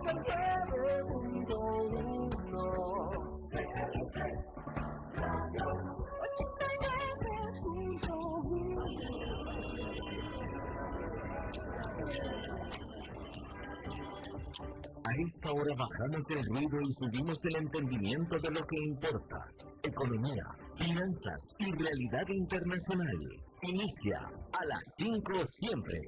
A esta hora bajamos el ruido y subimos el entendimiento de lo que importa. Economía, finanzas y realidad internacional. Inicia a las 5 siempre,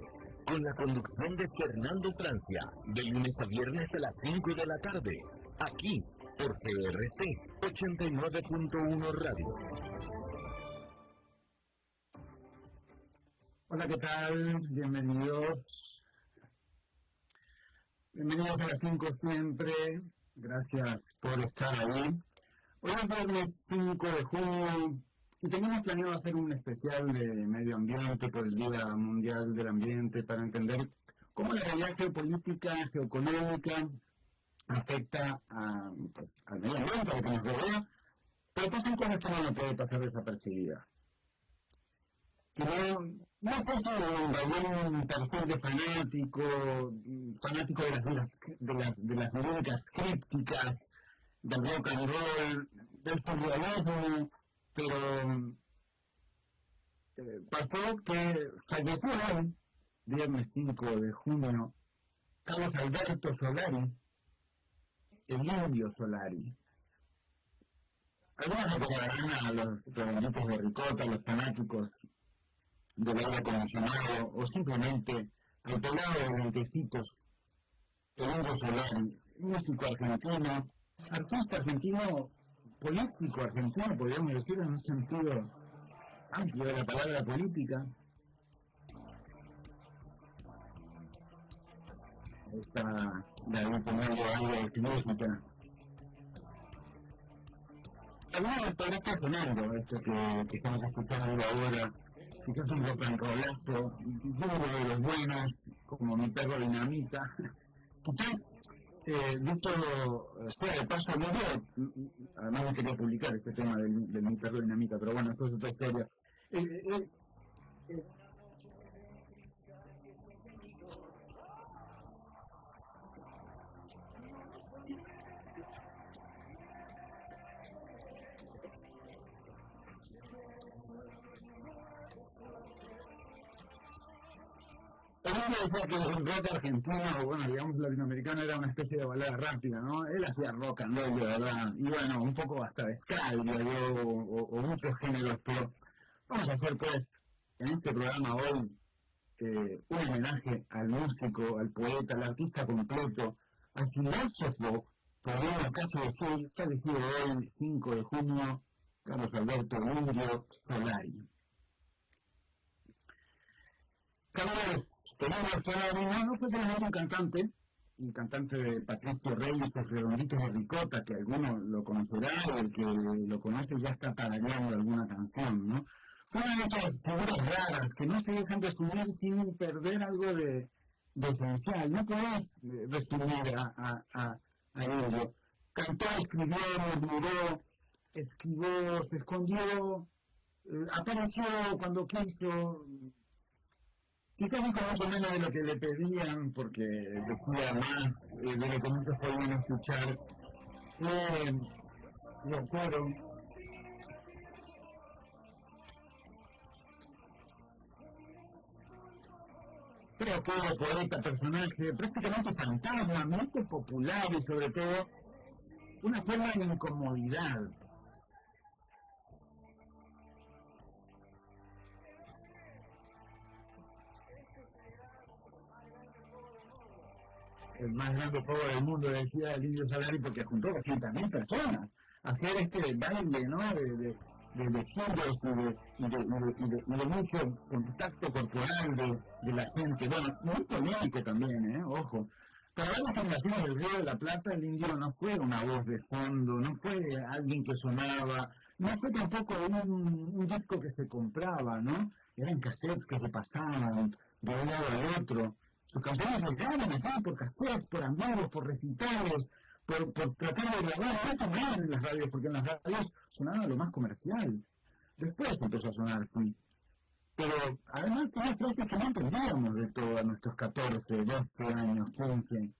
con la conducción de Fernando Francia, de lunes a viernes a las 5 de la tarde, aquí por CRC 89.1 Radio. Hola, ¿qué tal? Bienvenidos a las 5 siempre. Gracias por estar ahí. Hoy es viernes 5 de junio y teníamos planeado hacer un especial de medio ambiente por el Día Mundial del Ambiente para entender cómo la realidad geopolítica, geoeconómica afecta al medio ambiente, a lo que nos rodea, pero pasan cosas que no puede pasar desapercibidas. No sé si algún perfil de fanático de las líricas crípticas, del rock and roll, del surrealismo, pero pasó que falleció hoy, viernes 5 de junio, Carlos Alberto Solari, el Indio Solari. Algunos recordarán a los redonditos de ricota, los fanáticos del aire acondicionado o simplemente al pelado de lentecitos, el Indio Solari, músico argentino, artista argentino, político argentino, podríamos decir en un sentido amplio de la palabra política. Está David tomando algo de música. Algunos podrá estar sonando esto que estamos escuchando ahora. Quizás un rock and rollazo, uno de los buenos, como Mi Perro Dinamita. Quizás, dicho sea de paso, además no quería publicar este tema del Mi Perro Dinamita, pero bueno, eso es otra historia. También me decía que el rock argentino, bueno, digamos latinoamericano, era una especie de balada rápida, ¿no? Él hacía rock and roll, de verdad, y bueno, un poco hasta de ska, diría yo, o muchos géneros, pero vamos a hacer, pues, en este programa hoy, un homenaje al músico, al poeta, al artista completo, al filósofo, podríamos casi decir, fallecido hoy, 5 de junio, Carlos Alberto Indio Solari. Carlos Solari no fue solamente un cantante de Patricio Reyes, los Redonditos de Ricota, que alguno lo conocerá, o el que lo conoce ya está tarareando alguna canción, ¿no? Fue una de esas figuras raras que no se dejan resumir sin perder algo de esencial. No podés resumir a ello. Cantó, escribió, murmuró, esquivó, se escondió, apareció cuando quiso. Quizás dijo mucho menos de lo que le pedían, porque decía más de lo que muchos podían escuchar. Lo fueron. Pero todo poeta, personaje, prácticamente fantasma, muy popular y sobre todo una forma de incomodidad. El más grande juego del mundo, decía el Indio Solari, porque juntó 200.000 personas a hacer este baile, ¿no? De giros y de mucho contacto corporal de la gente. Bueno, muy polémico también, ojo. Para las generaciones del Río de la Plata, el Indio no fue una voz de fondo, no fue alguien que sonaba, no fue tampoco un disco que se compraba, ¿no? Eran cassettes que se pasaban de un lado al otro. Sus canciones llegaban así por cassettes, por amigos, por recitales, por tratar de grabar. No sonaban en las radios, porque en las radios sonaba lo más comercial. Después empezó a sonar así. Pero además tenía frases que no entendíamos de todos nuestros 14, 12 años, 15.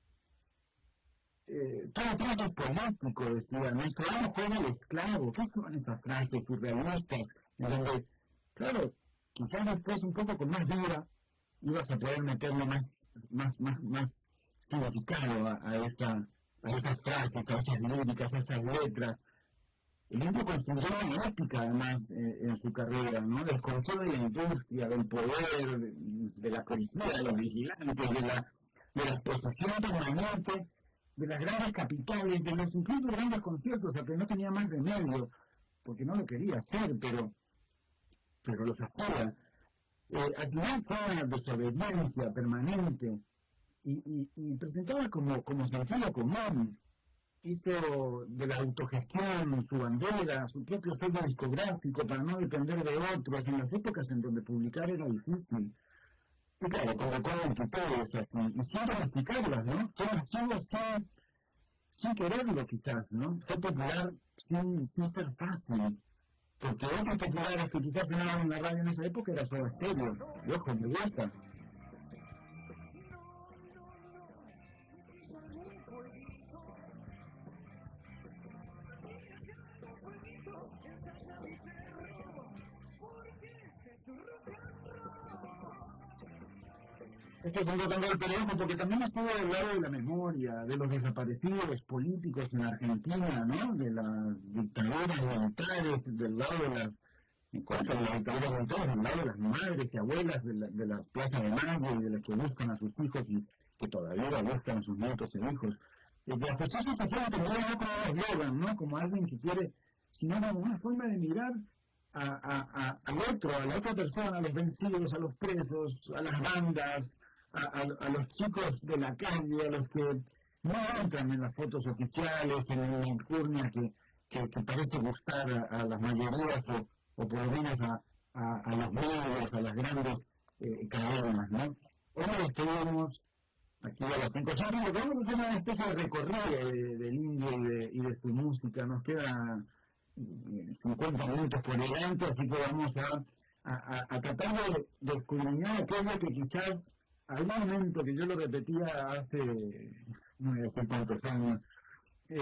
todo preso es político, decía, nuestro amo fue el esclavo. ¿Qué son esas frases surrealistas? En donde, claro, quizás después un poco con más vida ibas a poder meterle más significado a esas frases, a esas líricas, a esas letras. El indio construyó una épica, además, en su carrera, ¿no? Desconoció de la industria, del poder, de la policía, de los vigilantes, de la exposición permanente, de las grandes capitales, de los incluso grandes conciertos, a que no tenía más remedio, porque no lo quería hacer, pero los hacía. Al final fue una desobediencia permanente y presentaba como sentido común. Hizo de la autogestión su bandera, su propio sello discográfico para no depender de otros en las épocas en donde publicar era difícil. Y claro, colocó multitudes así, y sin domesticarlas, ¿no? Fue masivo sin quererlo quizás, ¿no? Fue popular sin ser fácil. Porque otros populares que quizás sonaban en la radio en esa época era Soda Stereo. Y ojo, me gusta. Esto es un rock and roll, pero ojo, porque también estuvo del lado de la memoria, de los desaparecidos políticos en Argentina, ¿no? De las dictaduras militares, del lado de las, en cuanto a las dictaduras militares, del lado de las madres y abuelas de las plazas de Mayo y de las que buscan a sus hijos y que todavía buscan a sus nietos e hijos. La justicia social entendida no como un eslogan, ¿no? Como alguien que quiere, sino como una forma de mirar al otro, a la otra persona, a los vencidos, a los presos, a las bandas, a los chicos de la calle, a los que no entran en las fotos oficiales, en la alcurnia que parece gustar a las mayorías o por lo menos a los medios, a las grandes cadenas, ¿no? Hoy estuvimos aquí a las 5 y lo que vamos a hacer es una especie de recorrido del indio y de su música. Nos quedan 50 minutos por delante, así que vamos a tratar de escudriñar aquello que quizás algún momento que yo lo repetía hace no sé cuántos años y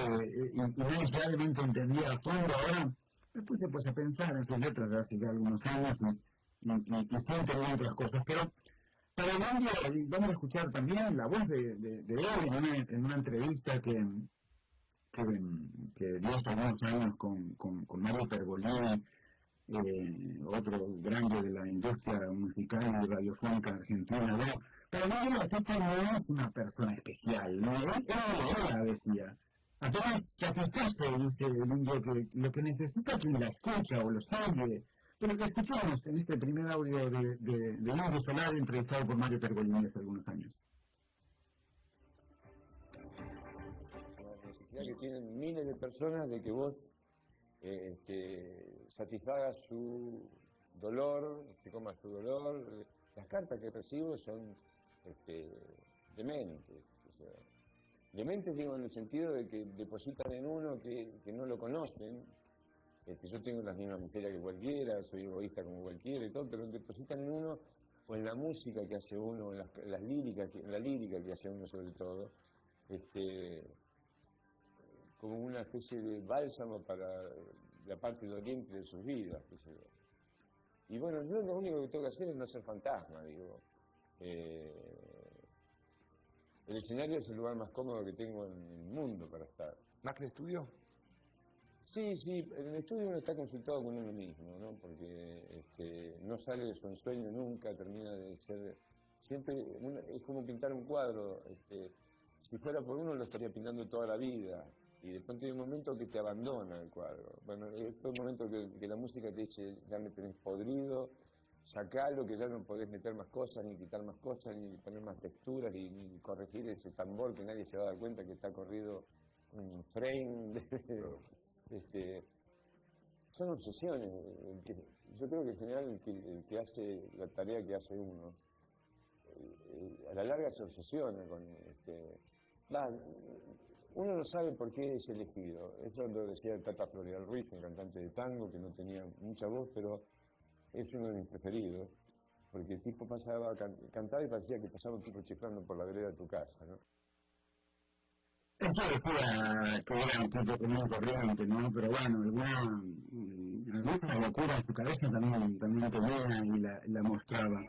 no necesariamente entendía a fondo. Ahora me puse pues a pensar en sus letras de hace ya algunos años y sí entendí otras cosas, pero para el indio vamos a escuchar también la voz de él en una entrevista que dio hace algunos años con Mario Pergolini, otro grande de la industria musical y radiofónica argentina, ¿no? Pero no, el artista no es una persona especial, ¿no? Él decía, apenas satisface, dice el indio, que lo que necesita es quien la escucha o lo sabe. Pero lo escuchamos en este primer audio de Indio Solari, entrevistado por Mario Pergolini hace algunos años. La necesidad que tienen miles de personas de que vos satisfagas su dolor, que comas su dolor. Las cartas que recibo son dementes. O sea, dementes digo en el sentido de que depositan en uno que no lo conocen. Yo tengo las mismas miserias que cualquiera, soy egoísta como cualquiera y todo, pero depositan en uno, o en la música que hace uno, en la lírica que hace uno sobre todo, como una especie de bálsamo para la parte doliente de sus vidas. Y bueno, yo lo único que tengo que hacer es no ser fantasma, digo. El escenario es el lugar más cómodo que tengo en el mundo para estar. ¿Más que el estudio? Sí, en el estudio uno está consultado con uno mismo, ¿no? Porque no sale de su ensueño nunca, termina de ser... Siempre es como pintar un cuadro. Si fuera por uno lo estaría pintando toda la vida. Y de pronto hay un momento que te abandona el cuadro. Bueno, es un momento que la música te dice, ya me tenés podrido, sacalo, que ya no podés meter más cosas, ni quitar más cosas, ni poner más texturas, ni corregir ese tambor que nadie se va a dar cuenta que está corrido un frame. Son obsesiones. Yo creo que en general el que hace la tarea que hace uno, a la larga se obsesiona con... uno no sabe por qué es elegido. Eso lo decía el Tata Florial Ruiz, un cantante de tango que no tenía mucha voz, pero es uno de mis preferidos, porque el tipo cantaba y parecía que pasaba un tipo chiflando por la vereda de tu casa, ¿no? Eso decía que era un tipo común y corriente, ¿no? Pero bueno, alguna locura en su cabeza también tenía y la mostraba.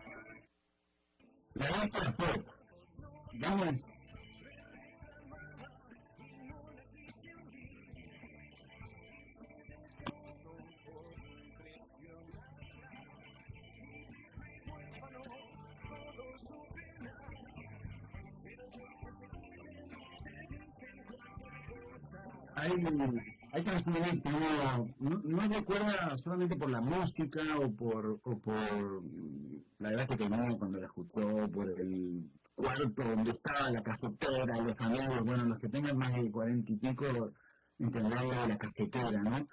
La otra fue, vamos. Hay canciones que no recuerda solamente por la música o por la edad que tenía cuando la escuchó, por el cuarto donde estaba la casetera, los amigos, bueno, los que tengan más de 40 y pico entenderán la casetera, ¿no?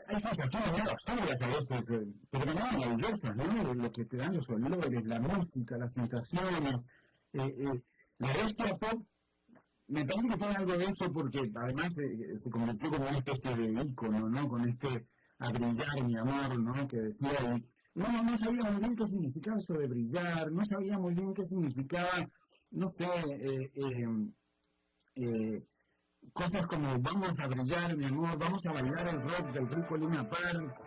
Hay sensaciones muy absurdas a veces, pero también maravillosas, ¿no? Lo que te dan los olores, la música, las sensaciones. La bestia pop me parece que tiene algo de eso porque además se convirtió como una especie de ícono, ¿no? Con a brillar mi amor, ¿no? Que decía, y no sabía muy bien qué significaba eso de brillar, no sabía muy bien qué significaba, no sé, cosas como vamos a brillar mi amor, vamos a bailar el rock del rico Luna Park.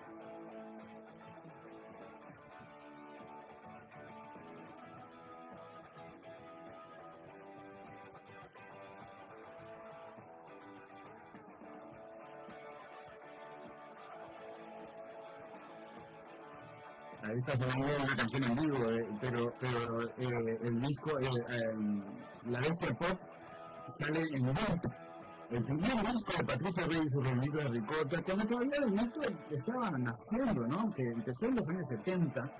Ahí está sonando una canción en vivo, pero el disco, la bestia pop sale en vivo. El primer disco de Patricia Rey y su reunión de ricota, cuando todavía el mito estaba naciendo, ¿no? Que empezó en los años 70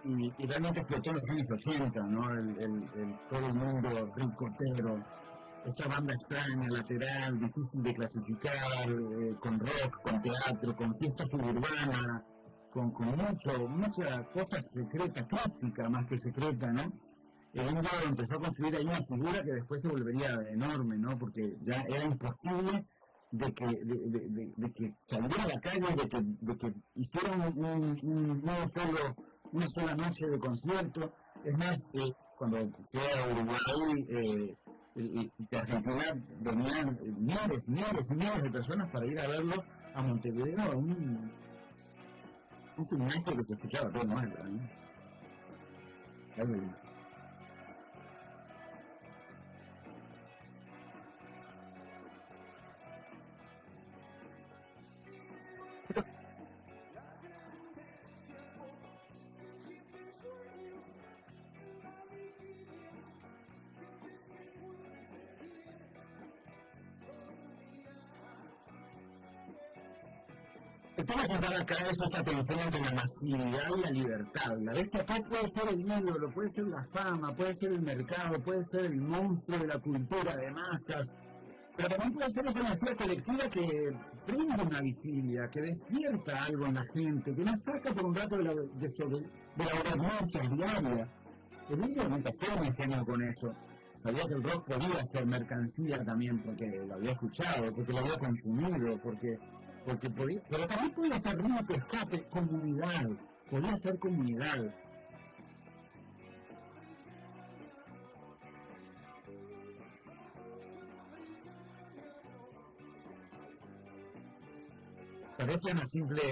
y realmente explotó en los años 80, ¿no? Todo el mundo ricotero. Esta banda extraña, lateral, difícil de clasificar, con rock, con teatro, con fiesta suburbana, con mucha cosa secreta, crítica más que secreta, ¿no? El indio empezó a construir ahí una figura que después se volvería enorme, ¿no? Porque ya era imposible de que saliera a la calle, de que hiciera una sola noche de concierto. Es más, cuando fui a Uruguay, de Argentina venían miles de personas para ir a verlo a Montevideo, un gimnasio que se escuchaba todo mal, ¿no? Estamos sentados acá esa tensión entre la masividad y la libertad. La bestia pop puede ser el ídolo, puede ser la fama, puede ser el mercado, puede ser el monstruo de la cultura de masas, pero también puede ser esa energía colectiva que brinda una vigilia, que despierta algo en la gente, que nos saca por un rato de la obediencia diaria. El indio nunca fue un ingenio con eso. Sabía que el rock podía ser mercancía también porque lo había escuchado, porque lo había consumido, porque podía, pero también podía ser ritmo de escape, comunidad, podía ser comunidad. Parece una simple,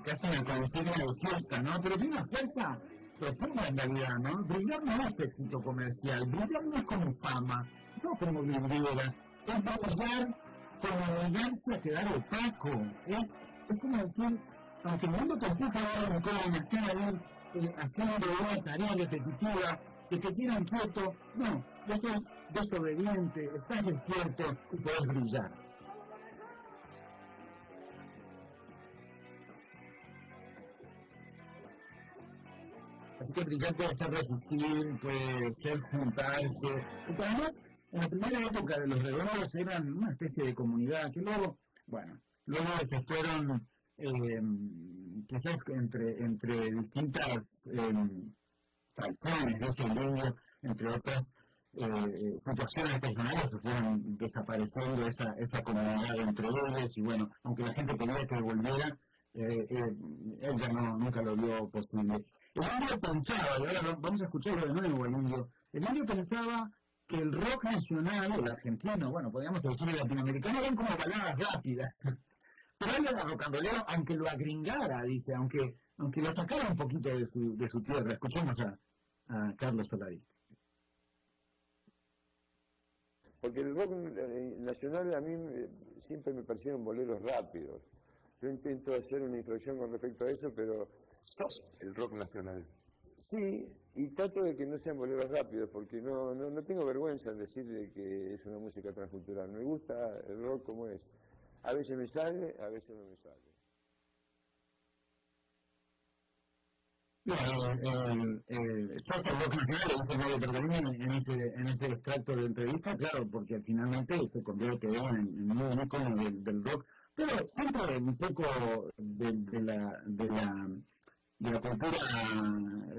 casi una consigna de fiesta, ¿no? Pero tiene una fuerza profunda en realidad, ¿no? Brillar no es éxito comercial, brillar no es como fama, no como vidriera, es brillar como negarse a quedar opaco, es como decir, aunque el mundo te empuja ahora en cómo estar ahí haciendo una tarea repetitiva, que te tiran quieto, no, vos sos desobediente, estás despierto y podés brillar. Así que brillar puede ser resistir, puede ser juntarse, porque además en la primera época de los redondos eran una especie de comunidad que luego se fueron quizás entre distintas traiciones de ese mundo, entre otras situaciones personales se fueron desapareciendo esa comunidad entre ellos y bueno, aunque la gente quería que volviera, él ya nunca lo vio posible. El indio pensaba, y ahora vamos a escucharlo de nuevo, el indio pensaba que el rock nacional, el argentino, bueno, podríamos decir el latinoamericano, eran como baladas rápidas. Pero él era rock and rollero, aunque lo agringara, dice, aunque lo sacara un poquito de su tierra. Escuchemos a Carlos Solari. Porque el rock nacional a mí siempre me parecieron boleros rápidos. Yo intento hacer una introducción con respecto a eso, pero... ¿Sos el rock nacional? Sí, y trato de que no sean boleros rápidos, porque no tengo vergüenza en decirle que es una música transcultural. Me gusta el rock como es. A veces me sale, a veces no me sale. Sos el rock nacional, dice Mario Pergolini en ese extracto de entrevista, claro, porque finalmente se convierte en un ícono del rock, pero siempre un poco de la cultura,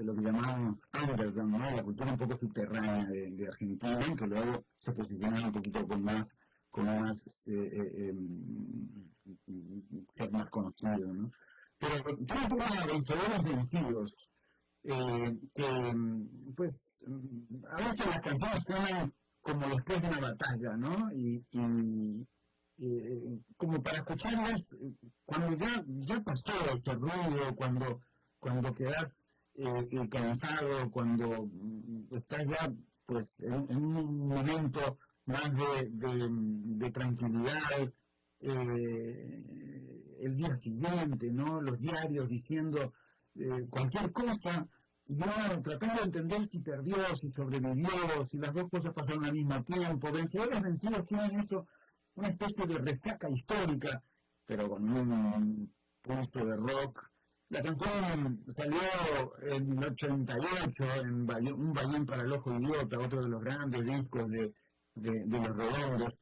lo que llamamos underground, ¿no? La cultura un poco subterránea de Argentina, que luego se posiciona un poquito con más ser más conocido, ¿no? Pero tiene un tema de vencedores vencidos, que pues a veces las canciones suenan como después de una batalla, ¿no? Y como para escucharlas cuando ya pasó ese ruido, cuando quedas cansado, cuando estás ya pues en un momento más de tranquilidad, el día siguiente, ¿no? Los diarios diciendo cualquier cosa, y uno tratando de entender si perdió, si sobrevivió, si las dos cosas pasaron al mismo tiempo. Vencedores vencidos tienen eso, una especie de resaca histórica, pero con un pulso de rock. La canción salió en el 88, un Ballén para el Ojo Idiota, otro de los grandes discos de los Redondos.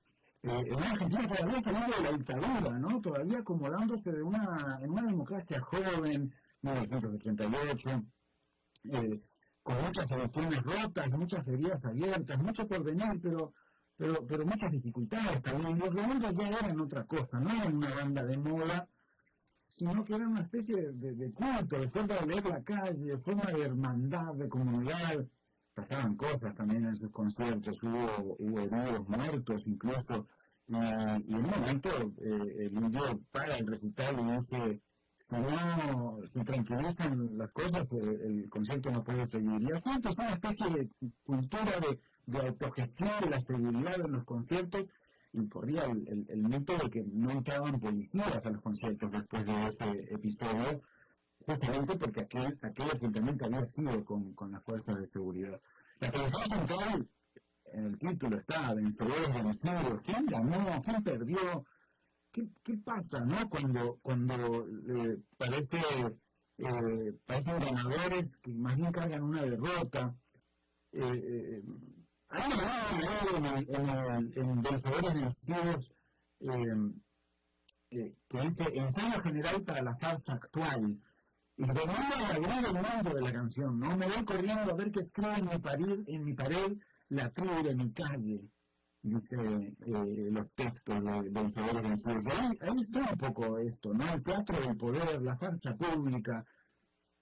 En Argentina todavía saliendo de la dictadura, ¿no? Todavía acomodándose en una democracia joven, 1988, con muchas elecciones rotas, muchas heridas abiertas, mucho por venir, pero muchas dificultades también. Los Redondos ya eran otra cosa, no eran una banda de moda, sino que eran una especie de culto, de forma de leer la calle, de forma de hermandad, de comunidad. Pasaban cosas también en sus conciertos, hubo heridos, muertos incluso, y en un momento el indio para el recital y dice, si tranquilizan las cosas, el concierto no puede seguir. Y así es una especie de cultura de autogestión de la seguridad en los conciertos, y corría el mito de que no entraban policías a los conciertos después de ese episodio, justamente porque aquel enfrentamiento había sido con las fuerzas de seguridad. La televisión central, en el título está, vencedores vencidos. ¿Quién ganó? ¿Quién perdió? ¿Qué pasa, no? Cuando parecen ganadores que más bien cargan una derrota. Hay en Vencedores Vencidos que dice ensayo general para la farsa actual. Y domina la gran mundo de la canción, ¿no? Me voy corriendo a ver qué escribe en mi pared la tribu de mi calle, dice los textos de Vencedores Vencidos. Ahí está un poco esto, ¿no? El teatro del poder, la farsa pública,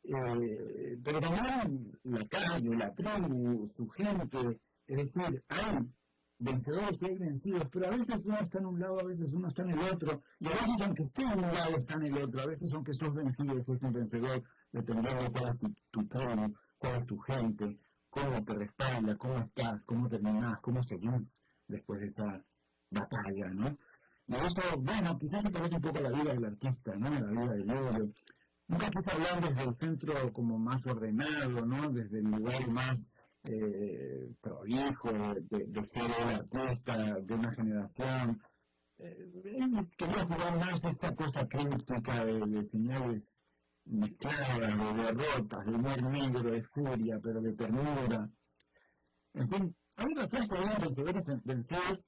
pero también la calle, la tribu, su gente. Es decir, hay vencedores y hay vencidos, pero a veces uno está en un lado, a veces uno está en el otro, y a veces aunque esté en un lado está en el otro, a veces aunque sos vencido, sos un vencedor, dependiendo de cuál es tu tribu, cuál es tu gente, cómo te respalda, cómo estás, cómo terminás, cómo seguís después de esa batalla, ¿no? Y eso, bueno, quizás se parece un poco a la vida del artista, ¿no? La vida del héroe. Nunca quise hablar desde el centro como más ordenado, ¿no? Desde el lugar más prolijo de ser el artista de una generación. Quería jugar más esta cosa crítica de señales mezcladas, de derrotas, de humor negro, de furia, pero de ternura. En fin, hay una frase de Vencedores Vencidos,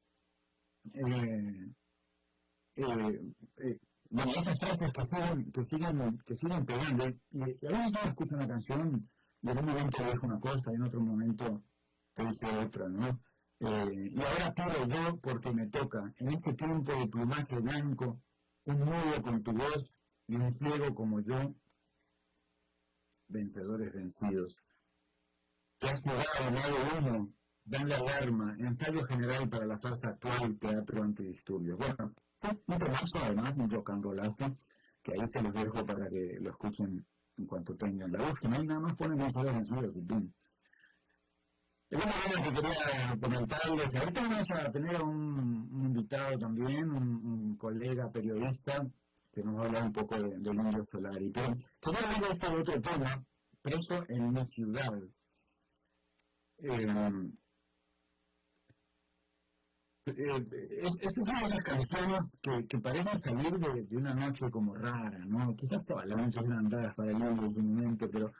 bueno, esas frases que siguen pegando, y a veces uno escucha una canción y en un momento le dejo una cosa y en otro momento te dice otra, ¿no? Y ahora pido yo, porque me toca, en este tiempo de plumaje blanco, un mudo con tu voz y un ciego como yo, vencedores vencidos. Que has jugado, lado 1, dan la alarma, ensayo general para la farsa actual, teatro antidisturbios. Bueno, un temazo además, un rock and rollazo, que ahí se los dejo para que lo escuchen en cuanto tengan la voz, que no hay nada más, ponen vencedores vencidos y pum. El otro tema que quería comentarles, que ahorita vamos a tener un invitado también, un colega periodista, que nos va a hablar un poco del Indio Solari. Pero quería hablar de este otro tema, Preso en mi ciudad. Esta es una de las canciones que parecen salir de una noche como rara, ¿no? Quizás todas las noches eran raras para el Indio en su momento, pero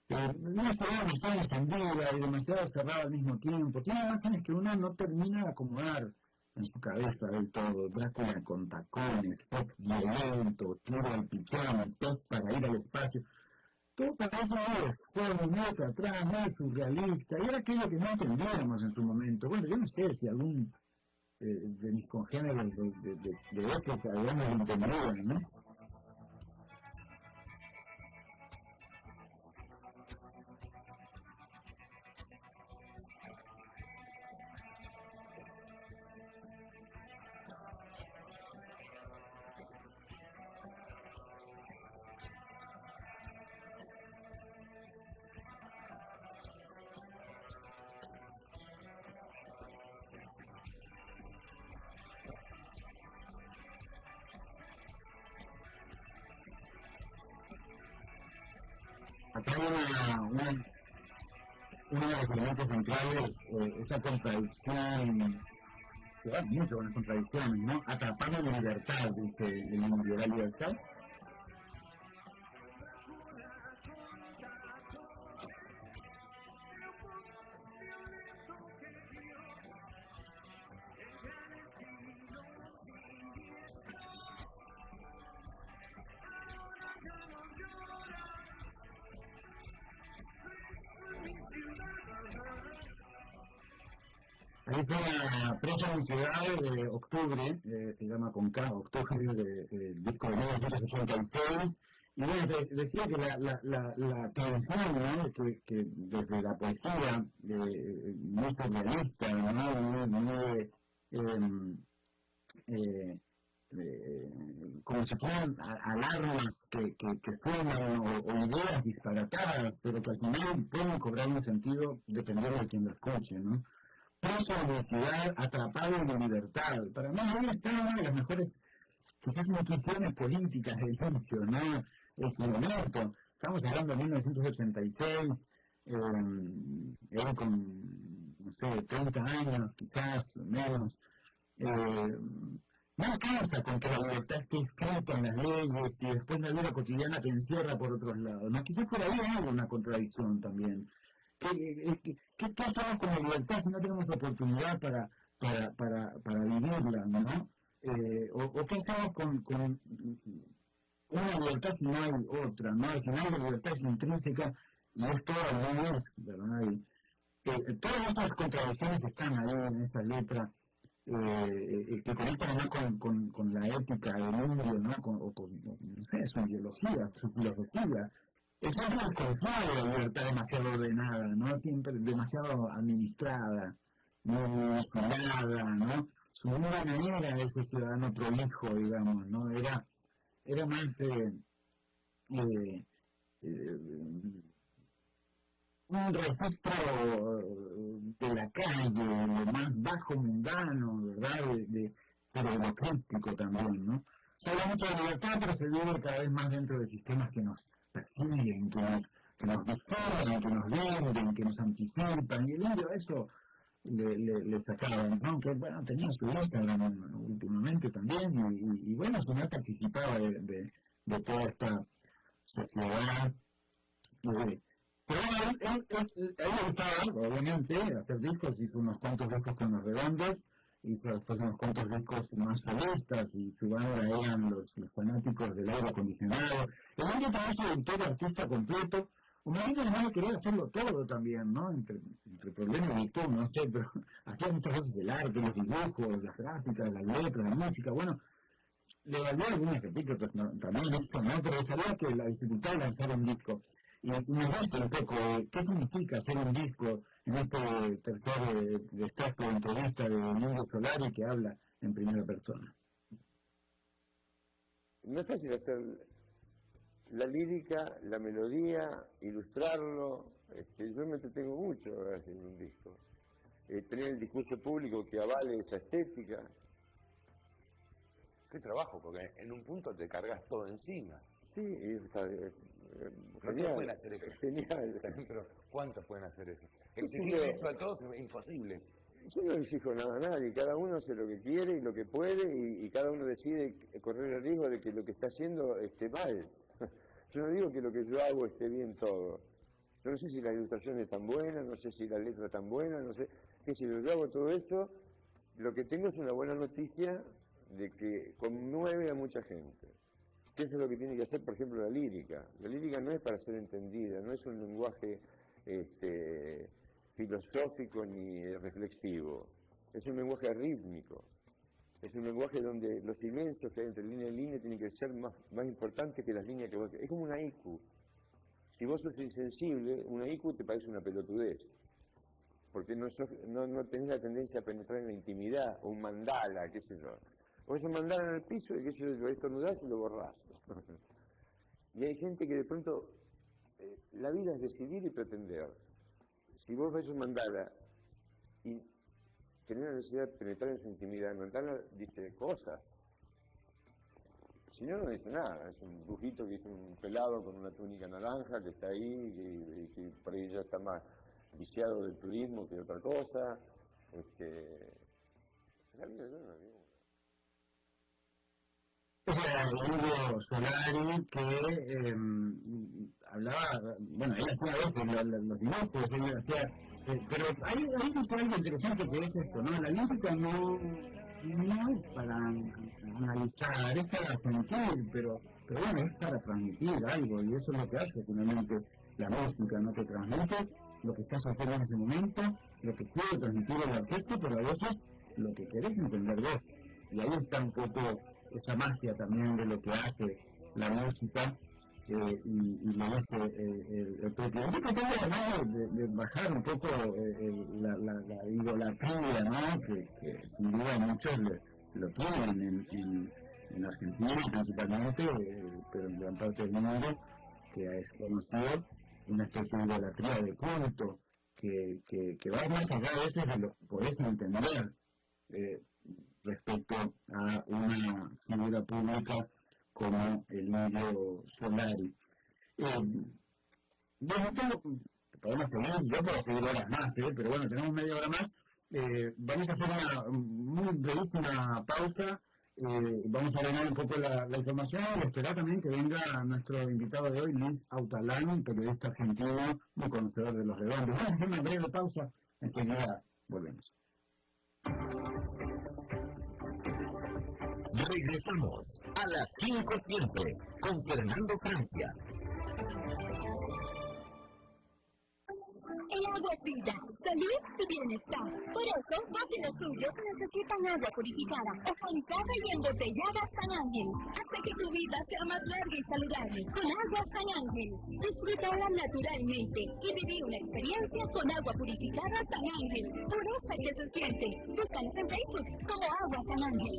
una ciudad está encendida y demasiado cerrada al mismo tiempo. Tiene imágenes que uno no termina de acomodar en su cabeza del todo. Drácula con tacones, pop violento, tiro al pichón, pop para ir al espacio. Todo parece muy otro atrás, muy surrealista. Y era aquello que no entendíamos en su momento. Bueno, yo no sé si algún de mis congéneres de época, digamos, lo entendían, ¿no? Acá hay uno de los elementos centrales, esa contradicción, que va mucho con las contradicciones, ¿no? Atrapando la libertad, dice el Indio, la libertad. Ahí fue la Preso en mi ciudad de octubre, se llama con K, octubre, del disco de 1986. Y bueno, decía que la tradición, ¿no? que desde la poesía muy surrealista, ¿no? muy como si fueran alarmas que suenan o ideas disparatadas, pero que al final pueden cobrar un sentido dependiendo de quien lo escuche, ¿no? Preso en la ciudad, atrapado en la libertad. Para mí ahí está una de las mejores, quizás, intuiciones políticas del inicio, ¿no? En su momento. Estamos hablando de 1986, él con, no sé, 30 años, quizás, menos. No alcanza con que la libertad esté escrita en las leyes y después la vida cotidiana te encierra por otros lados, ¿no? Quizás por ahí hay una contradicción también. ¿Qué hacemos con la libertad si no tenemos oportunidad para vivirla, ¿no? ¿O qué hacemos con una libertad si no hay otra, ¿no? Al final la libertad es intrínseca y es toda la vez, ¿verdad? Todas esas contradicciones están ahí en esa letra, que conectan además con la ética del indio, ¿no? No sé, su ideología, su filosofía. Es siempre desconfiado de la libertad demasiado ordenada, ¿no? Siempre demasiado administrada, no vigilada, ¿no? Su nueva manera de ese ciudadano prolijo, digamos, ¿no? Era más un registro de la calle, lo más bajo mundano, ¿verdad? Pero lo crítico también, ¿no? Se habla mucho de libertad, pero se vive cada vez más dentro de sistemas que nos persiguen, que nos distorsionan, que nos venden, que nos anticipan, y el indio eso le sacaban, ¿no? Que bueno, tenía su Instagram últimamente también, y bueno, su madre participaba de toda esta sociedad. Pero bueno, a él le gustaba, obviamente, hacer discos, hizo unos cuantos discos con Los Redondos, hizo después unos cuantos discos más solistas, y su banda eran los fanáticos del aire acondicionado. El indio también es productor, artista completo. Un amigo además quería hacerlo todo también, ¿no? Entre problemas y virtud, no sé, pero hacía muchas cosas del arte, los dibujos, las gráficas, las letras, la música, bueno. Le valió algunos epítetos también, ¿no? Pero sabía que la dificultad de lanzar un disco. y me gusta un poco qué significa hacer un disco en este tercer extracto de entrevista de Emilio Solari que habla en primera persona. No es fácil hacer la lírica, la melodía, ilustrarlo. Yo me entretengo mucho haciendo un disco. Tener el discurso público que avale esa estética. Qué trabajo, porque en un punto te cargas todo encima. Sí, ¿Cuántos pueden hacer eso? Genial. Pero ¿cuántos pueden hacer eso? Exigir eso a todos es imposible. Yo no exijo nada a nadie, cada uno hace lo que quiere y lo que puede y cada uno decide correr el riesgo de que lo que está haciendo esté mal. Yo no digo que lo que yo hago esté bien todo. Yo no sé si la ilustración es tan buena, no sé si la letra es tan buena, no sé. Que si yo hago todo eso, lo que tengo es una buena noticia de que conmueve a mucha gente. ¿Qué es lo que tiene que hacer, por ejemplo, la lírica? La lírica no es para ser entendida, no es un lenguaje filosófico ni reflexivo. Es un lenguaje rítmico. Es un lenguaje donde los silencios que hay entre línea y línea tienen que ser más importantes que las líneas que vos... Es como una haiku. Si vos sos insensible, una haiku te parece una pelotudez. Porque no tenés la tendencia a penetrar en la intimidad, o un mandala, qué sé yo. O un mandala en el piso y qué sé yo, lo estornudás y lo borrás. Y hay gente que de pronto, la vida es decidir y pretender. Si vos ves un mandala y tenés la necesidad de penetrar en su intimidad, el mandala dice cosas. Si no, no dice nada. Es un brujito que es un pelado con una túnica naranja que está ahí y que por ahí ya está más viciado del turismo que de otra cosa. La vida yo no la digo. Emilio Solari que hablaba, bueno, él hacía a veces los dibujos, él hacía, pero hay algo interesante que es esto, ¿no? La lírica no es para analizar, es para sentir, pero bueno, es para transmitir algo, y eso es lo que hace finalmente la música, ¿no? Que transmite lo que estás haciendo en ese momento, lo que quiere transmitir el artista, pero a veces lo que querés entender vos, y ahí está un poco esa magia también de lo que hace la música y lo hace el propio. Yo tratando además de bajar un poco la idolatría, ¿no? Que sin duda muchos lo tienen en Argentina principalmente, pero en gran parte del mundo, que es conocido una especie de idolatría de culto que va más allá a veces de lo que podés entender respecto a una figura pública como Emilio Solari. Bueno, podemos seguir, yo puedo seguir horas más, pero bueno, tenemos media hora más. Vamos a hacer una muy brevísima pausa, vamos a ordenar un poco la información y esperar también que venga nuestro invitado de hoy, Luis Autalán, periodista argentino, muy conocedor de los redondos. Vamos a hacer una breve pausa, enseguida volvemos. Regresamos a las 5 siempre con Fernando Francia. El agua es vida, salud y bienestar. Por eso, vos y los tuyos necesitan agua purificada, ozonizada y embotellada San Ángel. Hace que tu vida sea más larga y saludable con agua San Ángel. Disfrútala naturalmente y viví una experiencia con agua purificada San Ángel. Pureza que se siente. Búscanos en Facebook como Agua San Ángel.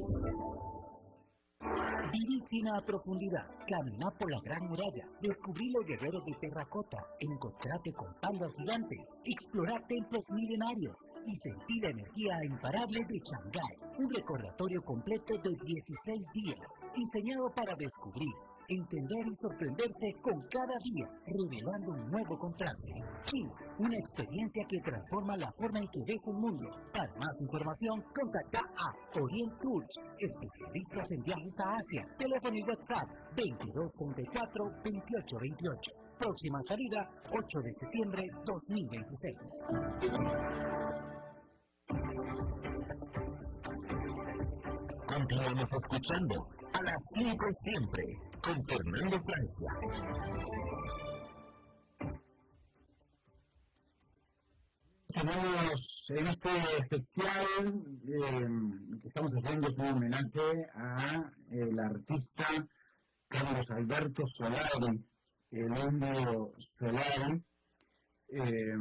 Viví China a profundidad, caminá por la Gran Muralla, descubrí los guerreros de terracota, encontrate con pandas gigantes, explorar templos milenarios y sentí la energía imparable de Shanghái. Un recordatorio completo de 16 días, diseñado para descubrir, entender y sorprenderse con cada día, revelando un nuevo contraste. China, una experiencia que transforma la forma en que ves el mundo. Para más información, contacta a Orient Tours, especialistas en viajes a Asia. Teléfono y WhatsApp 2234-2828. Próxima salida, 8 de septiembre 2026. Continuamos escuchando a las 5 siempre con Fernando Francia. Tenemos en este especial que estamos haciendo un homenaje a el artista Carlos Alberto Solari, el indio Solari, que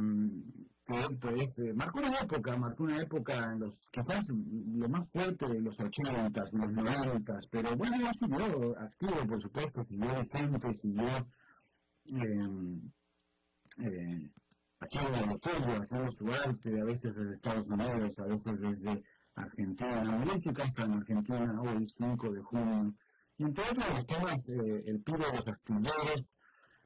pues marcó una época en los, quizás lo más fuerte de los 80s y los 90s, pero bueno, ya siguió activo, por supuesto, siguió vigente, siguió haciendo lo suyo, haciendo su arte, a veces desde Estados Unidos, a veces desde Argentina. Murió en su casa en Argentina hoy, 5 de junio. Y entre otros temas, el pibe de los astilleros,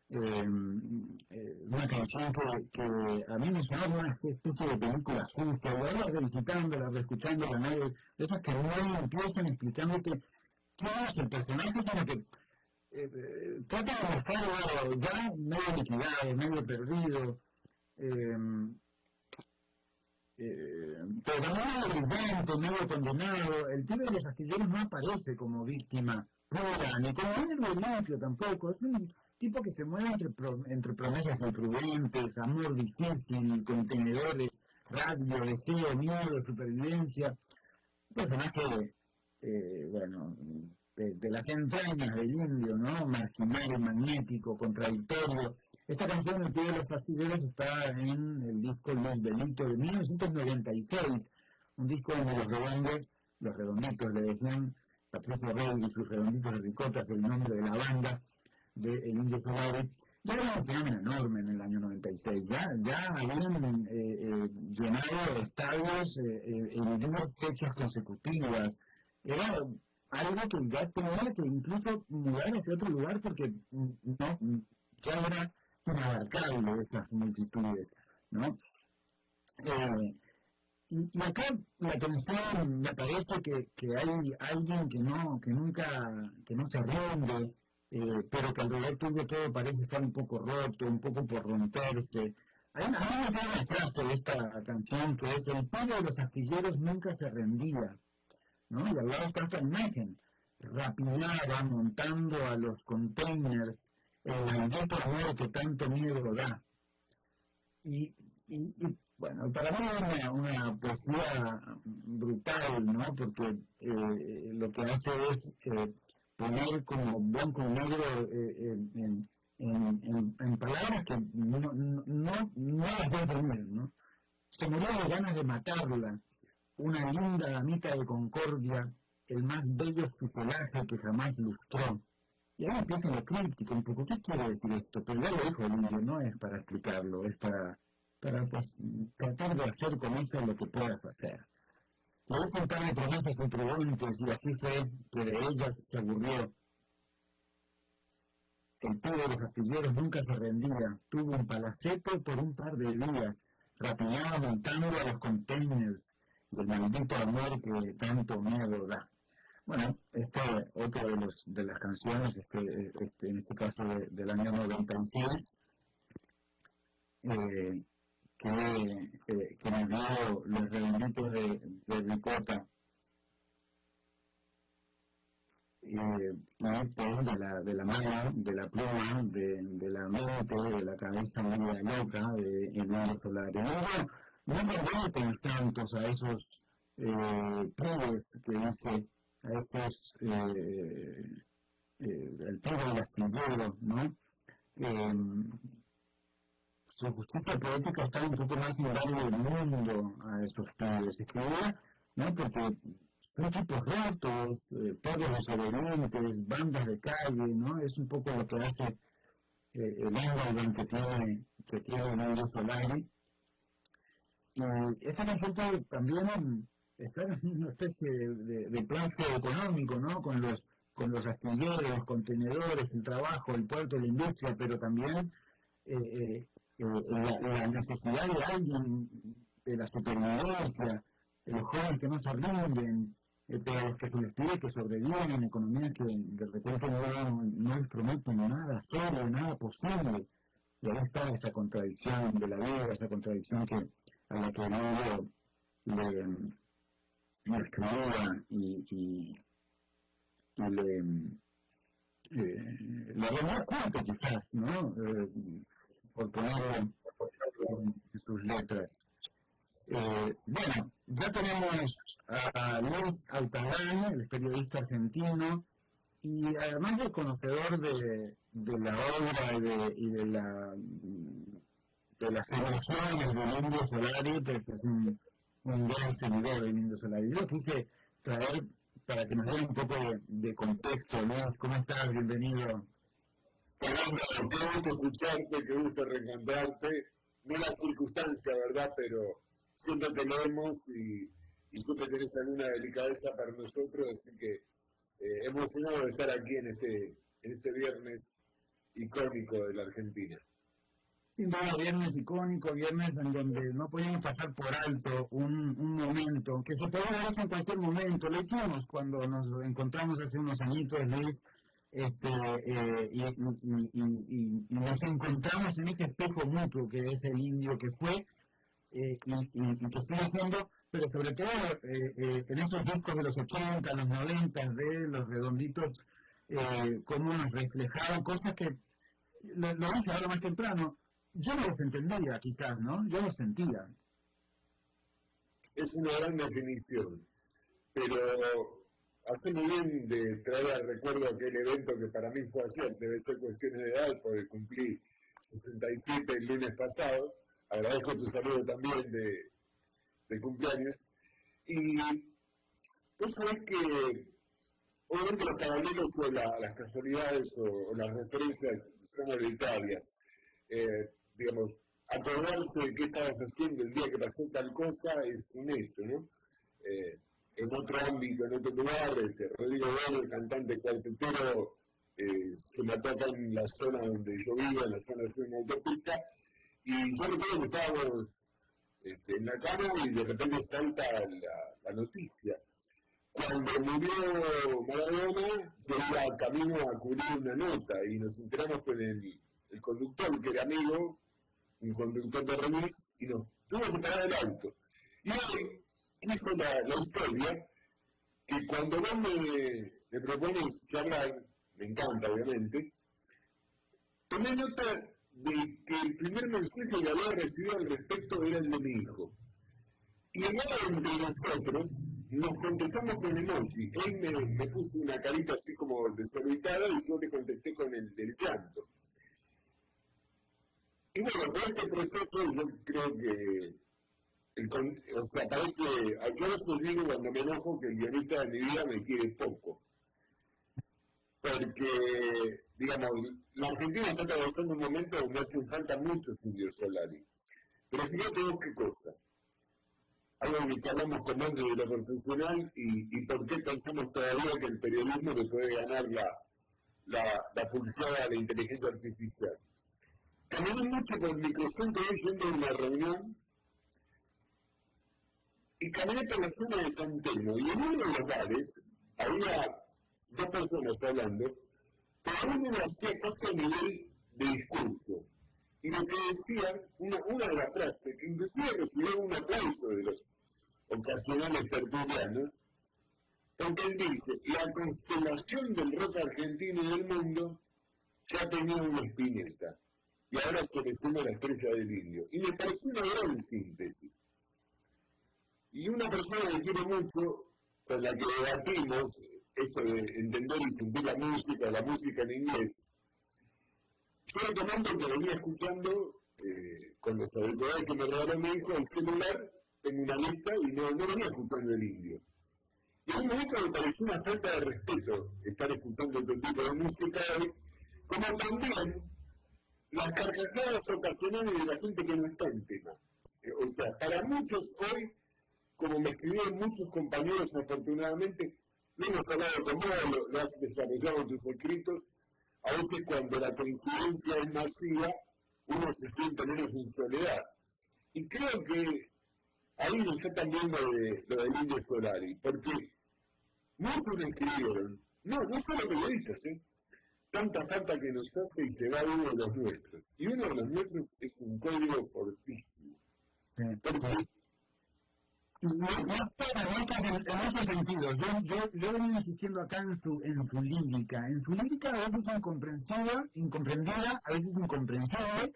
una canción que a mí me sonaba una especie de película sucia, y ahora revisitándola, reescuchándola, ¿no? De esas que no empiezan explicándote quién es el personaje, sino que trata de buscarlo ya medio liquidado, medio perdido, pero también medio brillante, medio condenado. El pibe de los astilleros no aparece como víctima pura, ni como héroe limpio tampoco. Es un tipo que se mueve entre promesas imprudentes, amor difícil, contenedores, radio, deseo, miedo, supervivencia. Un personaje, bueno, de las entrañas del indio, ¿no? Marginal, magnético, contradictorio. Esta canción, El pibe de los astilleros, está en el disco Los Delitos de 1996, un disco donde los redonditos le decían, Patricio Rey y sus redonditos de ricota, el nombre de la banda de El Indio Solari, ya era un fenómeno enorme en el año 96, ya habían llenado estadios en 2 fechas consecutivas. Era algo que ya tenía que incluso mudar hacia otro lugar porque no, ya era inabarcable esas multitudes, ¿no? Y acá la atención me parece que hay alguien que no se rinde, pero que alrededor tuyo todo parece estar un poco roto, un poco por romperse. A mí me queda una frase de esta canción que es: el pibe de los astilleros nunca se rendía, ¿no? Y al lado está esta imagen, rapidaba montando a los containers, el maldito amor que tanto miedo da. Y bueno, para mí es una poesía brutal, ¿no? Porque lo que hace es poner como blanco y negro en palabras que no las voy a poner, ¿no? Se murió de ganas de matarla, una linda damita de Concordia, el más bello fuselaje que jamás lustró. Y ahora empieza lo críptico un poco. ¿Qué quiere decir esto? Pero ya lo dijo el indio, no es para explicarlo, es para pues, tratar de hacer con eso lo que puedas hacer. Le hizo un par de promesas imprudentes y así fue que de ellas se aburrió. El pibe de los astilleros nunca se rendía, tuvo un palacete por un par de días, rapinaba montando a los containers del maldito amor que tanto miedo da. Bueno, este otro de las canciones, en este caso del año 96, que me dio los redonditos de ricota, y pues de la mano, de la pluma, de la mente, de la cabeza media loca de El Indio Solari. No convierten tantos a esos pibes que dice, a estos el pibe del astillero, ¿no? Su justicia poética está un poco más en darle el mundo a esos pibes. Escribía, ¿no? Porque son tipos rotos, pobres desobedientes, bandas de calle, ¿no? Es un poco lo que hace el underground que tiene El Indio Solari. Y esta canción también está en una especie de plan económico, ¿no? Con los astilleros, los contenedores, el trabajo, el puerto, la industria, pero también la necesidad de alguien, de la supervivencia, de los jóvenes que no se rinden, pero los que se les pide que sobrevivan en economías que de repente no les prometen nada serio, nada posible. Y ahí está esa contradicción de la vida, esa contradicción a la que el libro le escribía y le remía cuento quizás, ¿no? Por ponerlo en sus letras. Bueno, ya tenemos a Luis Altagrán, el periodista argentino, y además de conocedor de la obra y de las emociones del Indio Solari, pues es un gran seguidor del Indio Solari. Yo quise traer para que nos dé un poco de contexto, ¿no? ¿Cómo estás? Bienvenido. Fernando, qué gusto escucharte, qué gusto reencontrarte. No la circunstancia, ¿verdad? Pero siempre te leemos y siempre tenés alguna delicadeza para nosotros, así que emocionado de estar aquí en este viernes icónico de la Argentina. Sin duda, viernes icónico, viernes en donde no podíamos pasar por alto un momento, que se podía dar en cualquier momento. Lo hicimos cuando nos encontramos hace unos añitos, Luis, y nos encontramos en ese espejo mutuo que es el indio que fue y que estoy haciendo, pero sobre todo en esos discos de los 80, los 90, de los redonditos, cómo nos reflejaban cosas que, lo dije ahora más temprano, yo no los entendía quizás, ¿no? Yo los sentía. Es una gran definición, pero hace muy bien de traer al recuerdo aquel evento que para mí fue ayer, debe ser cuestiones de edad, porque cumplí 67 el lunes pasado. Agradezco tu saludo también de cumpleaños. Y vos sabés que obviamente los caballeros o las casualidades o las referencias son arbitrarias. Digamos, acordarse de qué estabas haciendo el día que pasó tal cosa es un hecho, ¿no? En otro ámbito, en otro lugar, Rodrigo Bueno, el cantante cuartetero, se mató acá en la zona donde yo vivo, en la zona de una autopista, y yo recuerdo que estábamos en la cama y de repente salta la noticia. Cuando murió Maradona, yo iba camino a cubrir una nota y nos enteramos con el conductor, que era amigo, un conductor de remix, y nos tuvo que parar el auto. Y hoy hizo la historia que cuando vos me propones charlar, me encanta obviamente, tomé nota de que el primer mensaje que había recibido al respecto era el de mi hijo. Y ahora entre nosotros nos contestamos con emoji. Él me puso una carita así como desorbitada y yo le contesté con el del llanto. Y bueno, por este proceso yo creo que, parece, yo a veces digo cuando me enojo que el guionista de mi vida me quiere poco. Porque, digamos, la Argentina está atravesando un momento donde hacen falta muchos indios Solari. Pero fíjate vos qué cosa. Algo que hablamos con más de lo profesional y por qué pensamos todavía que el periodismo le puede ganar la pulsada a la inteligencia artificial. Caminé mucho por el microcentro yendo a una reunión y caminé por la zona de San Telmo y en uno de los bares había dos personas hablando, pero uno lo hacía casi a nivel de discurso. Y lo que decía, una de las frases, que inclusive recibió un aplauso de los ocasionales tertulianos, porque él dice, la constelación del rock argentino y del mundo ya tenía una Spinetta, y ahora se le suma la estrella del indio. Y me pareció una gran síntesis. Y una persona que quiero mucho, con la que debatimos, esto de entender y sentir la música en inglés, yo le comento que venía escuchando con los auriculares que me regaló mi hijo el celular en una lista y no venía escuchando el indio. Y en un momento me pareció una falta de respeto estar escuchando este tipo de música hoy, como también las carcajadas ocasionales de la gente que no está en tema. O sea, para muchos hoy, como me escribieron muchos compañeros afortunadamente, no hemos hablado con vos, lo has desarrollado en tus escritos, a veces cuando la coincidencia es masiva, uno se siente menos en soledad. Y creo que ahí está también lo del Indio Solari, porque muchos me escribieron, no solo periodistas, tanta falta que nos hace y se va uno de los nuestros. Y uno de los nuestros es un código fortísimo. Porque No está en otro sentido. Yo venía insistiendo acá en su lírica. En su lírica a veces incomprendida, a veces incomprensible,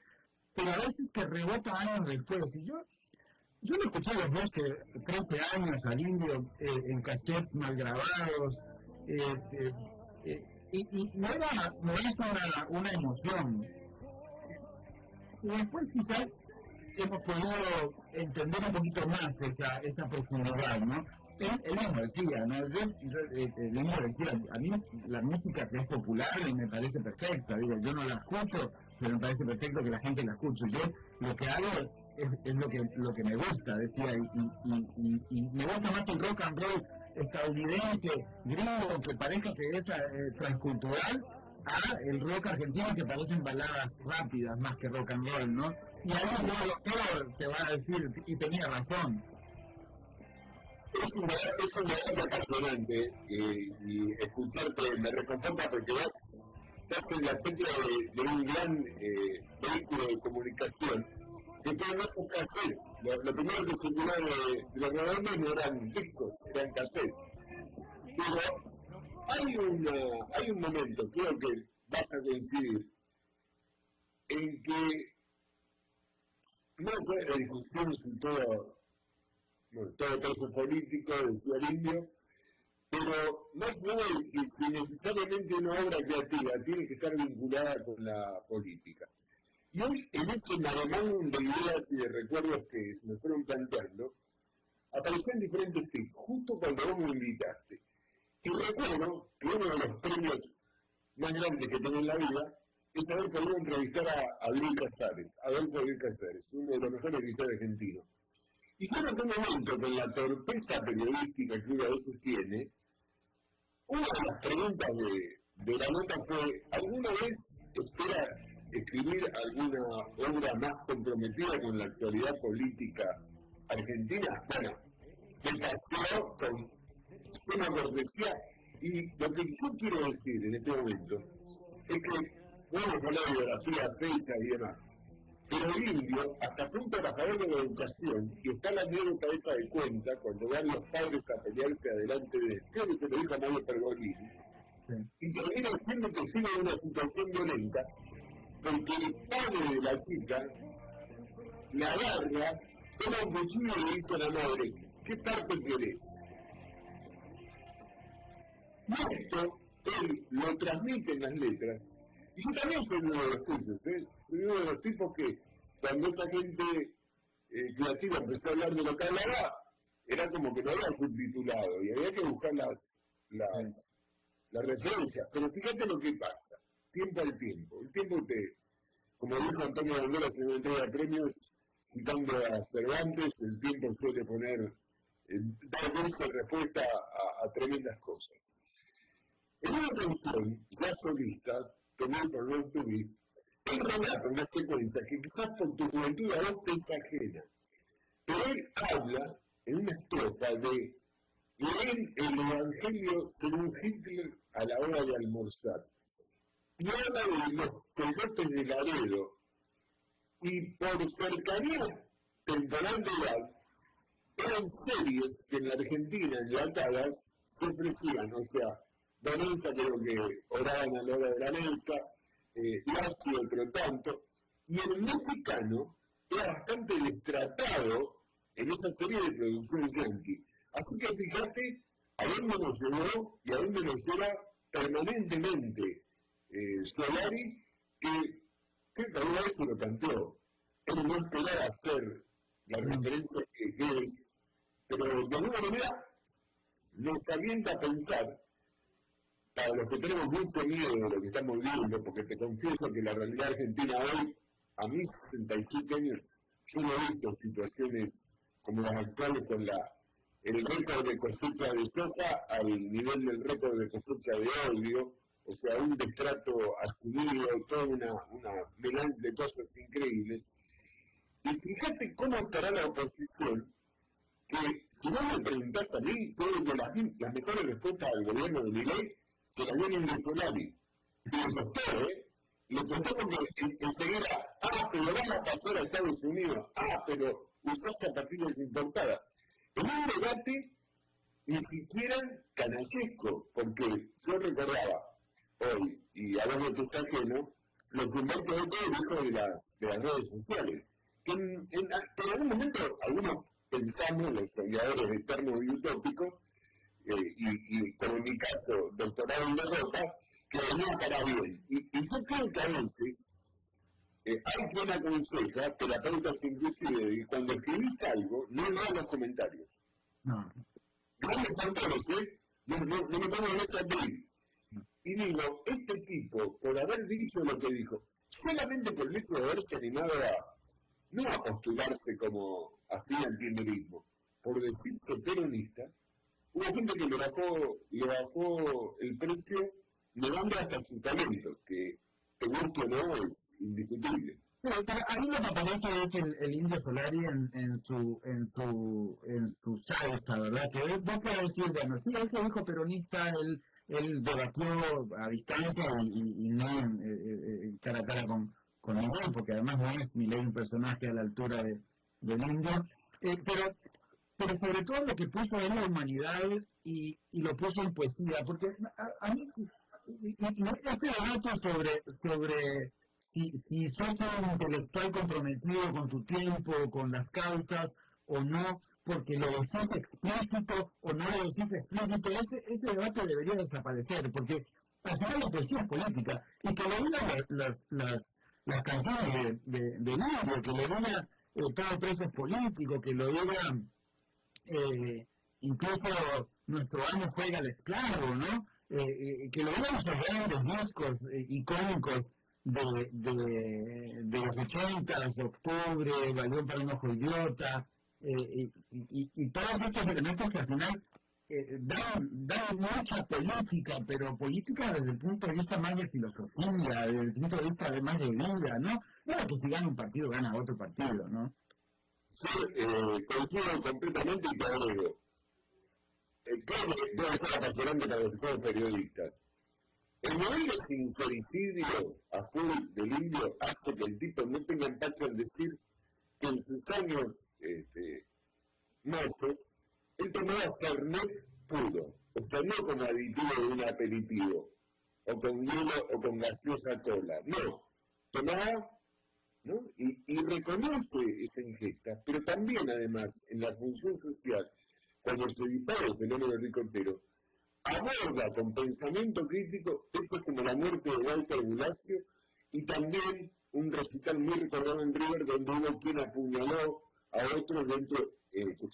pero a veces que rebota años después. Y yo lo escuché desde hace 13 años al indio en cassettes mal grabados. y no es una emoción. Y después quizás hemos podido entender un poquito más esa profundidad, ¿no? Él mismo decía, ¿no? Él mismo decía, a mí la música que es popular me parece perfecta, digo, yo no la escucho, pero me parece perfecto que la gente la escuche. Yo lo que hago es lo que me gusta, decía, y me gusta más el rock and roll estadounidense, gringo, que parezca que es transcultural, a el rock argentino que parecen baladas rápidas más que rock and roll, ¿no? Y ahí el doctor te va a decir, y tenía razón. Es un debate apasionante y escucharte me reconforta porque estás en la tecla de un gran vehículo de comunicación que fue más un cassette. Lo primero que circulaba de los grabadoras no eran discos, eran cassettes. Pero hay un momento, creo que vas a coincidir, en que no fue la discusión si todo preso político, decía el Indio, pero más no es que si necesariamente una obra creativa tiene que estar vinculada con la política. Y hoy, en este maremándum de ideas y de recuerdos que se me fueron planteando, aparecían diferentes tipos, justo cuando vos me invitaste. Y recuerdo que uno de los premios más grandes que tengo en la vida es haber podido entrevistar a Bill Casares, a Adolfo Bill Casares, uno de los mejores escritores argentinos. Y creo que en un momento, con la torpeza periodística que uno a veces tiene, una de las preguntas de la nota fue, ¿alguna vez espera escribir alguna obra más comprometida con la actualidad política argentina? Bueno, me pasó con suma cortesía. Y lo que yo quiero decir en este momento es que vamos a hablar de biografía, fechas y demás. Pero el Indio, hasta fue un trabajador de la educación, y está la anécdota esa de cuenta, cuando van los padres a pelearse adelante de él, creo que se lo dijo a Mario Pergolini, y termina siendo testigo de una situación violenta, porque el padre de la chica la agarra, toma un cuchillo y le dice a la madre, ¿qué parte querés? Y esto, él lo transmite en las letras. Y yo también soy uno de los tuyos, soy uno de los tipos que cuando esta gente creativa empezó a hablar de lo que hablaba, era como que no había subtitulado y había que buscar las referencias. Pero fíjate lo que pasa, tiempo al tiempo. El tiempo como dijo Antonio Banderas en una entrega de premios, citando a Cervantes, el tiempo suele dar dulce respuesta a tremendas cosas. En una canción, ya solista, Comienzo no estuviste, él relata una secuencia que quizás por tu juventud a vos te es ajena. Pero él habla en una estrofa de leer el Evangelio según Hitler a la hora de almorzar. Y habla de los coyotes de Laredo. Y por cercanía temporal de edad, eran series que en la Argentina, enlatadas, se ofrecían, o sea, Vanessa creo que oraban a la hora de la mesa, Lacio otro tanto, y el mexicano era bastante destratado en esa serie de producción yankee. Así que fíjate a dónde nos llevó y a dónde nos lleva permanentemente Solari, que creo que alguna vez se lo planteó. Él no esperaba hacer la referencia que es, pero de alguna manera nos alienta a pensar, para los que tenemos mucho miedo de lo que estamos viendo, porque te confieso que la realidad argentina hoy, a mis 67 años, yo no he visto situaciones como las actuales con el récord de cosecha de soja al nivel del récord de cosecha de odio, o sea, un destrato asumido, toda una melange de cosas increíbles. Y fíjate cómo estará la oposición, que si no me preguntás a mí, creo que las mejores respuestas al gobierno de Milei se la vienen de Solari. Y le costó, le costó porque enseguida, pero van a pasar a Estados Unidos, pero usás zapatillas importadas. En un debate ni siquiera canallesco, porque yo recordaba hoy, y a vos no te es ajeno, lo que Humberto Eco dijo de las redes sociales. Que en algún momento algunos pensamos, los soñadores eternos y utópicos, y como en mi caso, doctorado en derrota, que venía para bien. Y yo creo que a veces hay quien aconseja, terapeutas inclusive, de que cuando escribís algo, no leas los comentarios. No. Grandes autores, no me pongo en esa ley. Y digo, este tipo, por haber dicho lo que dijo, solamente por el hecho de haberse animado no a postularse como así antinerismo, por decirse peronista, hubo gente que le bajó el precio negando hasta su talento, que te guste o no es indiscutible. Pero ahí lo que aparece es el Indio Solari en su salsa, ¿verdad? Que vos podés decir, bueno, sí, él se dijo peronista, él debatió a distancia y no cara a cara con Milei, porque además no es Milei un personaje a la altura del Indio, pero sobre todo lo que puso en la humanidad y lo puso en poesía, porque a mí este debate sobre si sos un intelectual comprometido con tu tiempo, con las causas o no, porque lo decís explícito o no lo decís explícito, ese debate debería desaparecer, porque al final la poesía es política, y que lo digan las canciones de Indio, que lo digan todos presos políticos, que lo digan incluso nuestro amo juega al esclavo, ¿no? Que lo digan esos grandes discos icónicos de los 80, de Octubre, Balón para un ojo idiota, y todos estos elementos que al final dan mucha política, pero política desde el punto de vista más de filosofía, desde el punto de vista de más de vida, ¿no? No, que si gana un partido, gana otro partido, ¿no? Sí, coincido completamente y te agrego. Creo que debe ser apasionante para los que somos periodistas. El nivel de sincericidio a full del Indio hace que el tipo no tenga empacho en decir que en sus años mozos, él tomaba Fernet puro, o sea, no como aditivo de un aperitivo, o con hielo o con gaseosa cola, no, tomaba, ¿no? Y reconoce esa ingesta, pero también además en la función social, cuando se dispara el fenómeno ricotero, aborda con pensamiento crítico hechos como la muerte de Walter Bulacio y también un recital muy recordado en River donde hubo quien apuñaló a otros dentro,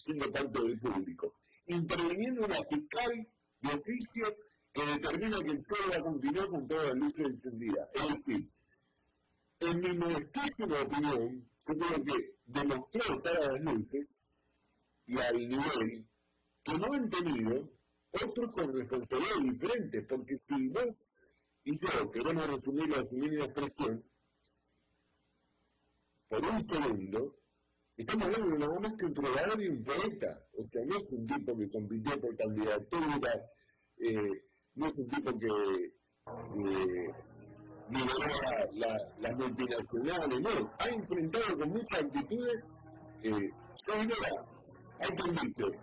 siendo parte del público, interviniendo una fiscal de oficio que determina que el pueblo va a continuar con todas las luces encendidas. Es decir, en mi modestísima opinión, yo creo que demostró estar a las luces y al nivel que no han tenido otros con responsabilidades diferentes, porque si vos y yo queremos resumirlo a su mínima expresión, por un segundo, estamos hablando de nada más que un trovador y un poeta, o sea, no es un tipo que compitió por candidatura, no es un tipo que lideró las multinacionales, no, ha enfrentado con muchas actitudes, hay quien dice,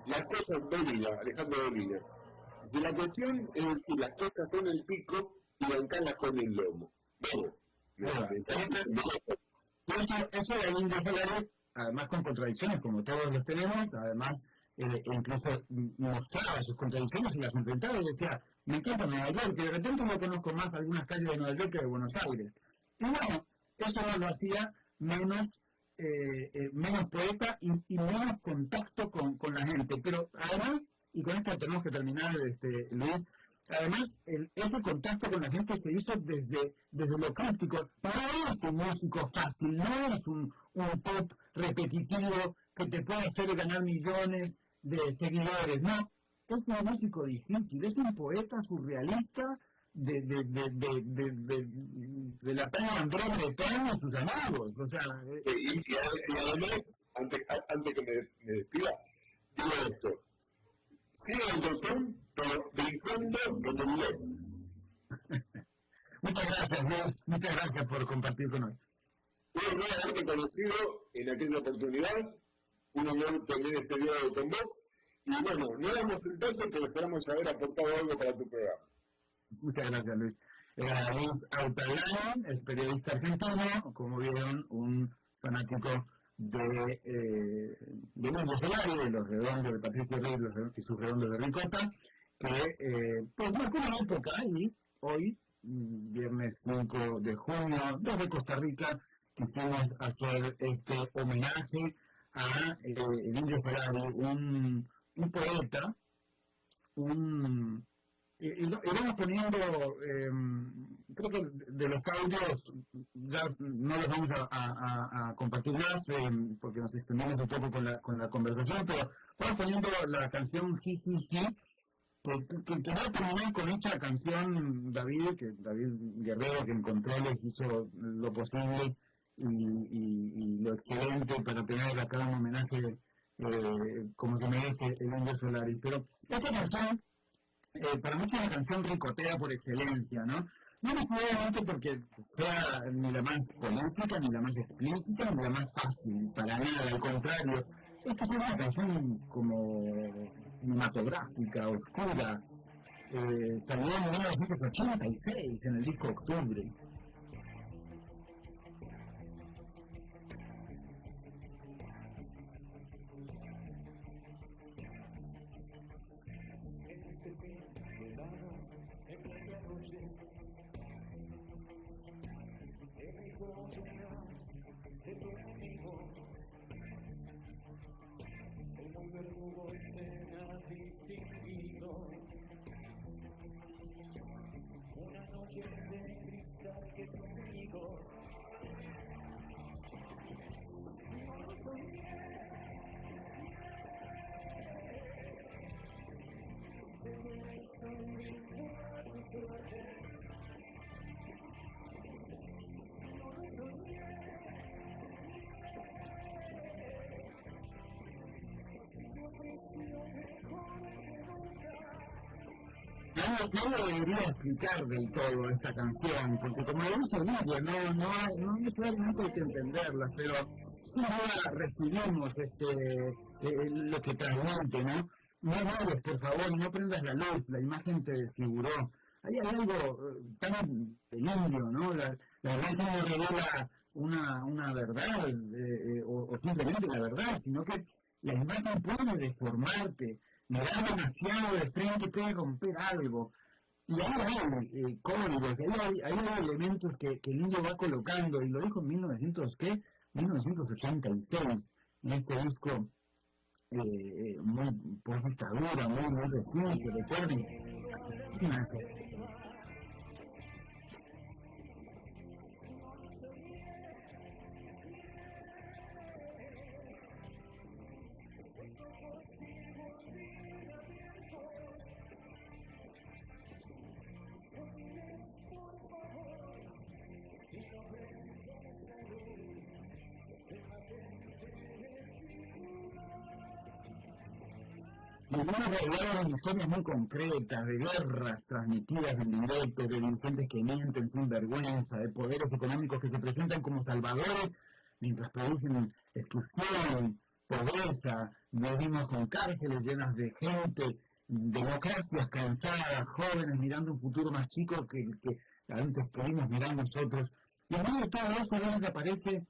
las cosas, Alejandro Dolina, si la cuestión es decir, las cosas son el pico y bancarlas con el lomo. Bueno, eso de Indio Solari, además con contradicciones como todos los tenemos, además incluso mostraba sus contradicciones y las enfrentaba y decía, me encanta Nueva York, que de repente no conozco más algunas calles de Nueva York que de Buenos Aires. Y bueno, eso no lo hacía menos poeta y menos contacto con la gente. Pero además, y con esto tenemos que terminar, Luis, además, ese contacto con la gente se hizo desde lo crítico. No es un músico fácil, no es un pop repetitivo que te puede hacer ganar millones de seguidores, no. Es un músico difícil, es un poeta surrealista de la talla Andrés Breton y sus amigos. O sea, y además, antes que me despida, digo esto. Sigue el Breton, pero pensando en el ley. Muchas gracias, Luis. Muchas gracias por compartir con hoy. Un honor haberte conocido en aquella oportunidad, un honor tener este diálogo con vos, y bueno, no damos el paso, pero esperamos haber aportado algo para tu programa. Muchas gracias, Luis. Luis Autalán es periodista argentino, como vieron, un fanático de Indio Solari, de los redondos de Patricio Rey y sus redondos de Ricota, que pues marcó una época y hoy, viernes 5 de junio, desde Costa Rica, quisimos hacer este homenaje a el Indio Solari, un poeta, y vamos poniendo, creo que de los audios ya no los vamos a compartir más porque nos extendemos un poco con la conversación, pero vamos poniendo la canción Jijiji, que va a terminar con esta canción David Guerrero, que en controles hizo lo posible y lo excelente para tener acá un homenaje como se merece el Indio Solari. Pero esta canción para mí es una canción ricotea por excelencia, ¿no? No necesariamente porque sea ni la más política, ni la más explícita, ni la más fácil, para nada, al contrario. Esta es una canción como cinematográfica, oscura, salió en 1986 en el disco Octubre. No lo debería explicar del todo esta canción, porque como lo dice Guille, no necesariamente hay que entenderla, pero sí ahora recibimos lo que transmite, ¿no? No mueres, por favor, no prendas la luz, la imagen te desfiguró. Hay algo tan del indio, ¿no? La verdad no revela una verdad, o simplemente la verdad, sino que la imagen puede deformarte. Mirar demasiado de frente puede romper algo. Y ahí hay códigos, ahí hay elementos que el indio va colocando, y lo dijo en 1986, en este disco muy por dictadura, muy reciente, recuerden. Algunos revelaron historias muy concretas de guerras transmitidas en directo, de dirigentes que mienten sin vergüenza, de poderes económicos que se presentan como salvadores mientras producen exclusión, pobreza. Vivimos con cárceles llenas de gente, democracias cansadas, jóvenes mirando un futuro más chico que el que antes pudimos mirar nosotros. Y en medio de todo eso a veces aparece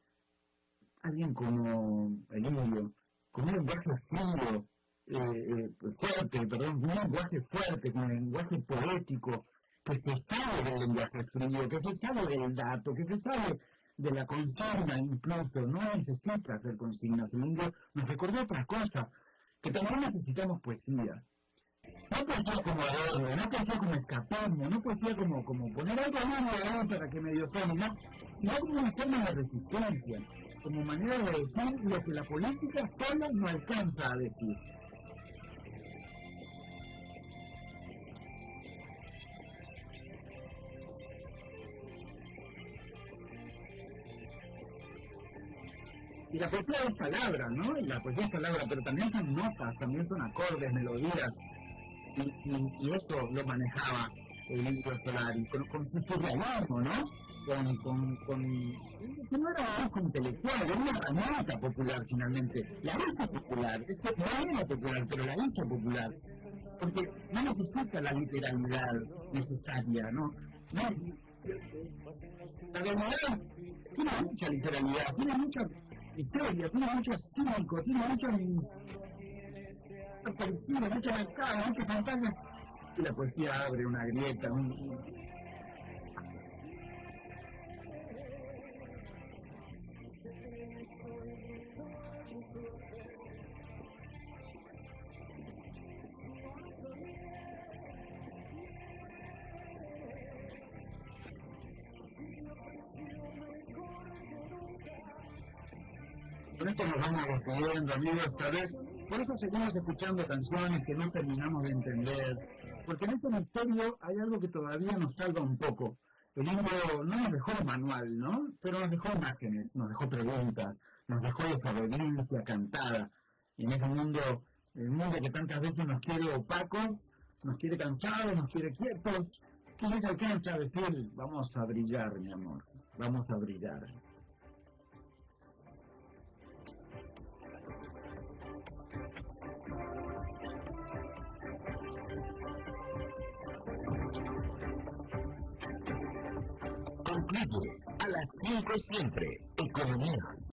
alguien como el indio, con un lenguaje frío, un lenguaje fuerte, con un lenguaje poético, que se sabe del lenguaje frío, que se sabe del dato, que se sabe de la consigna incluso, no necesita hacer consignas. El indio nos recordó otra cosa, que también necesitamos poesía. No poesía como adorno, no poesía como escapismo, no poesía como poner algo ahí para que medio suene, no, sino como una forma de resistencia, como manera de decir lo que la política sola no alcanza a decir. Y la poesía es palabra, ¿no? Y la poesía es palabra, pero también son notas, también son acordes, melodías. Y eso lo manejaba el Indio Solari, con su surrealismo, ¿no? Que no era algo intelectual, era una herramienta popular finalmente. La hizo popular, no era popular, pero la hizo popular. Porque no necesita la literalidad necesaria, ¿no? La realidad tiene mucha literalidad, tiene mucha historia, tiene mucho cínico, tiene mucho parecido, mucho mercado, muchas pantallas. y la poesía abre una grieta, Con esto nos vamos despidiendo, amigos, esta vez. Por eso seguimos escuchando canciones que no terminamos de entender, porque en este misterio hay algo que todavía nos salva un poco. El indio no nos dejó manual, ¿no? Pero nos dejó imágenes, nos dejó preguntas, nos dejó desobediencia cantada. Y en ese mundo, el mundo que tantas veces nos quiere opacos, nos quiere cansados, nos quiere quietos, ¿qué nos alcanza a decir? Vamos a brillar, mi amor, vamos a brillar. Concluye a las 5 siempre. Economía,